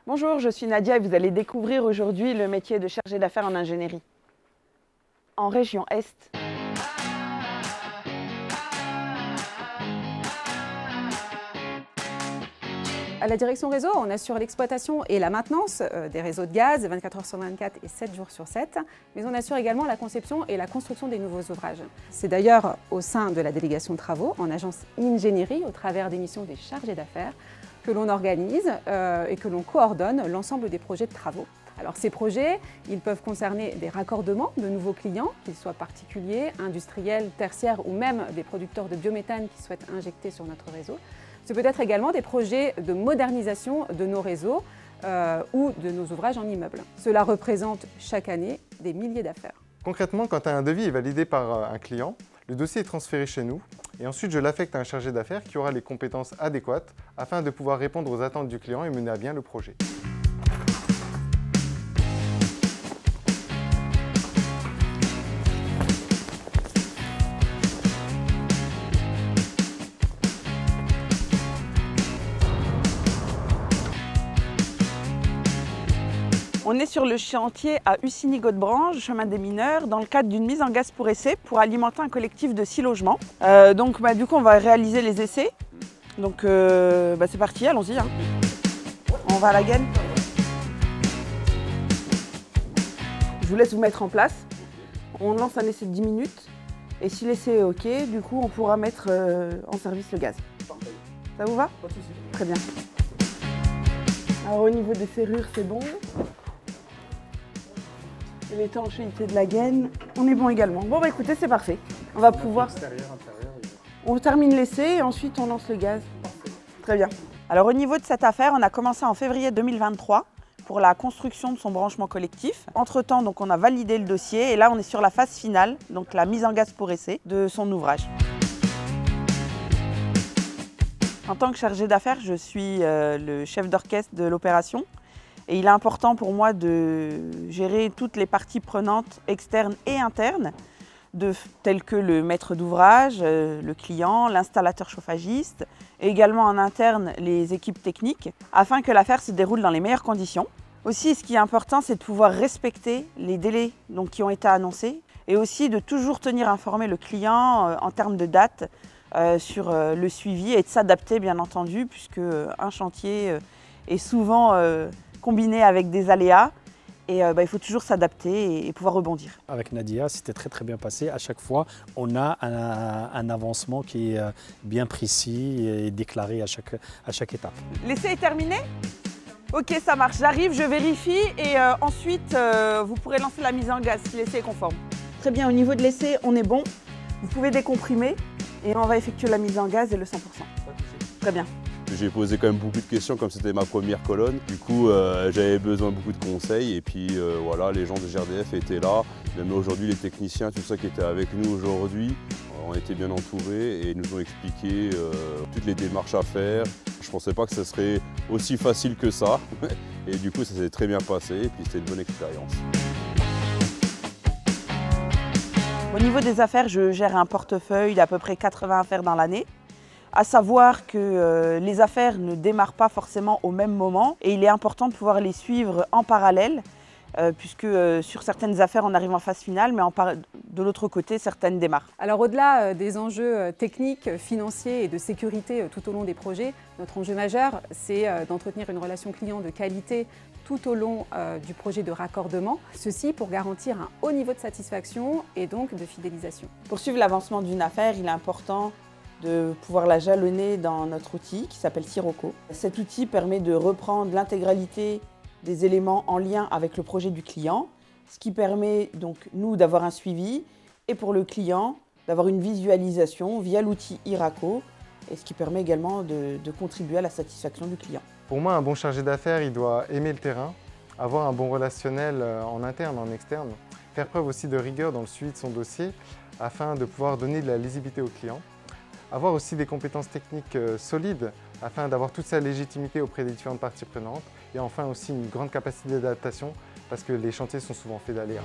Bonjour, je suis Nadia et vous allez découvrir aujourd'hui le métier de chargé d'affaires en ingénierie. En région Est. À la direction réseau, on assure l'exploitation et la maintenance des réseaux de gaz 24 heures sur 24 et 7 jours sur 7, mais on assure également la conception et la construction des nouveaux ouvrages. C'est d'ailleurs au sein de la délégation de travaux, en agence ingénierie, au travers des missions des chargés d'affaires, que l'on organise et que l'on coordonne l'ensemble des projets de travaux. Alors ces projets, ils peuvent concerner des raccordements de nouveaux clients, qu'ils soient particuliers, industriels, tertiaires ou même des producteurs de biométhane qui souhaitent injecter sur notre réseau. Ce peut être également des projets de modernisation de nos réseaux ou de nos ouvrages en immeuble. Cela représente chaque année des milliers d'affaires. Concrètement, quand un devis est validé par un client, le dossier est transféré chez nous et ensuite je l'affecte à un chargé d'affaires qui aura les compétences adéquates afin de pouvoir répondre aux attentes du client et mener à bien le projet. On est sur le chantier à Ussigny-Godebranche, chemin des mineurs, dans le cadre d'une mise en gaz pour essai pour alimenter un collectif de 6 logements. Du coup, on va réaliser les essais. Donc, c'est parti, allons-y. Hein. On va à la gaine. Je vous laisse vous mettre en place. On lance un essai de 10 minutes. Et si l'essai est OK, du coup, on pourra mettre en service le gaz. Ça vous va? Pas de souci. Très bien. Alors, au niveau des serrures, c'est bon. L'étanchéité de la gaine, on est bon également. Bon bah écoutez, c'est parfait. On va pouvoir... Extérieur, intérieur. On termine l'essai et ensuite on lance le gaz. Très bien. Alors au niveau de cette affaire, on a commencé en février 2023 pour la construction de son branchement collectif. Entre-temps, donc on a validé le dossier et là on est sur la phase finale, donc la mise en gaz pour essai de son ouvrage. En tant que chargé d'affaires, je suis le chef d'orchestre de l'opération. Et il est important pour moi de gérer toutes les parties prenantes externes et internes, telles que le maître d'ouvrage, le client, l'installateur chauffagiste, et également en interne les équipes techniques, afin que l'affaire se déroule dans les meilleures conditions. Aussi, ce qui est important, c'est de pouvoir respecter les délais qui ont été annoncés, et aussi de toujours tenir informé le client en termes de date sur le suivi, et de s'adapter bien entendu, puisque un chantier est souvent combiné avec des aléas et il faut toujours s'adapter et pouvoir rebondir. Avec Nadia, c'était très bien passé. À chaque fois, on a un avancement qui est bien précis et déclaré à chaque étape. L'essai est terminé? Ok, ça marche. J'arrive, je vérifie et ensuite vous pourrez lancer la mise en gaz si l'essai est conforme. Très bien, au niveau de l'essai, on est bon. Vous pouvez décomprimer et on va effectuer la mise en gaz et le 100%. Très bien. J'ai posé quand même beaucoup de questions comme c'était ma première colonne. Du coup, j'avais besoin de beaucoup de conseils et puis voilà, les gens de GRDF étaient là. Même aujourd'hui, les techniciens, tout ça qui étaient avec nous aujourd'hui, ont été bien entourés et nous ont expliqué toutes les démarches à faire. Je ne pensais pas que ce serait aussi facile que ça. Et du coup, ça s'est très bien passé et puis c'était une bonne expérience. Au niveau des affaires, je gère un portefeuille d'à peu près 80 affaires dans l'année. À savoir que les affaires ne démarrent pas forcément au même moment et il est important de pouvoir les suivre en parallèle puisque sur certaines affaires on arrive en phase finale mais de l'autre côté certaines démarrent. Alors au-delà des enjeux techniques, financiers et de sécurité tout au long des projets, notre enjeu majeur c'est d'entretenir une relation client de qualité tout au long du projet de raccordement. Ceci pour garantir un haut niveau de satisfaction et donc de fidélisation. Pour suivre l'avancement d'une affaire, il est important de pouvoir la jalonner dans notre outil qui s'appelle Sirocco. Cet outil permet de reprendre l'intégralité des éléments en lien avec le projet du client, ce qui permet donc nous d'avoir un suivi et pour le client d'avoir une visualisation via l'outil Iraco et ce qui permet également de contribuer à la satisfaction du client. Pour moi, un bon chargé d'affaires, il doit aimer le terrain, avoir un bon relationnel en interne, en externe, faire preuve aussi de rigueur dans le suivi de son dossier afin de pouvoir donner de la lisibilité au client. Avoir aussi des compétences techniques solides afin d'avoir toute sa légitimité auprès des différentes parties prenantes et enfin aussi une grande capacité d'adaptation parce que les chantiers sont souvent faits d'aléas.